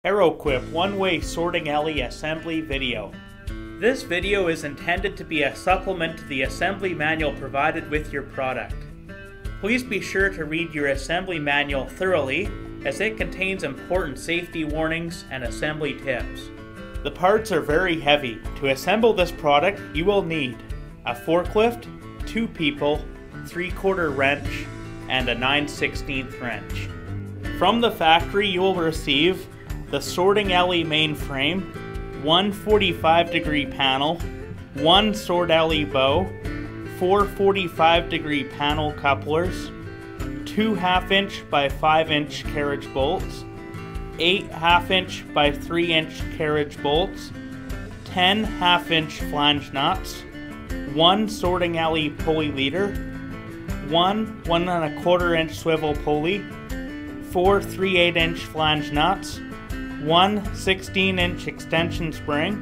Arrowquip one-way sorting alley assembly video. This video is intended to be a supplement to the assembly manual provided with your product. Please be sure to read your assembly manual thoroughly, as it contains important safety warnings and assembly tips. The parts are very heavy. To assemble this product, you will need a forklift, 2 people, 3/4 wrench, and a 9/16 wrench. From the factory, you will receive the sorting alley main frame, 1 45-degree panel, 1 sort alley bow, 4 45-degree panel couplers, 2 1/2" by 5" carriage bolts, 8 1/2" by 3" carriage bolts, 10 1/2" flange nuts, 1 sorting alley pulley leader, 1 1 1/4" swivel pulley, 4 3/8" flange nuts, 1 16" extension spring,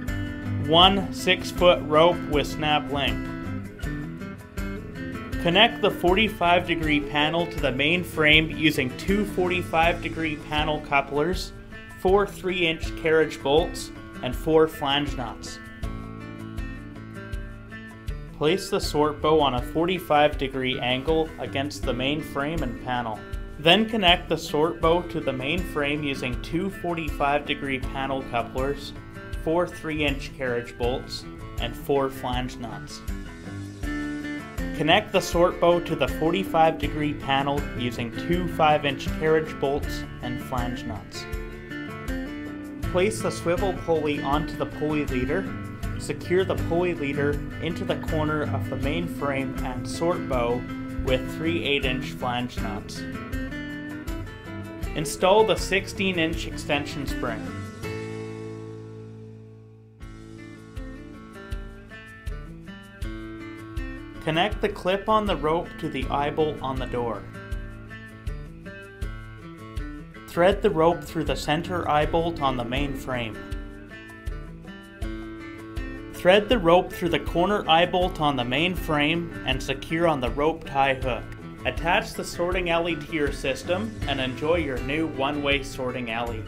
1 6-foot rope with snap link. Connect the 45-degree panel to the main frame using 2 45-degree panel couplers, 4 3" carriage bolts, and 4 flange nuts. Place the sort bow on a 45-degree angle against the main frame and panel. Then connect the sort bow to the main frame using 2 45-degree panel couplers, 4 3" carriage bolts, and 4 flange nuts. Connect the sort bow to the 45-degree panel using 2 5" carriage bolts and flange nuts. Place the swivel pulley onto the pulley leader. Secure the pulley leader into the corner of the main frame and sort bow with 3/8" flange nuts. Install the 16" extension spring. Connect the clip on the rope to the eye bolt on the door. Thread the rope through the center eye bolt on the main frame. Thread the rope through the corner eye bolt on the main frame and secure on the rope tie hook. Attach the sorting alley to your system and enjoy your new one-way sorting alley.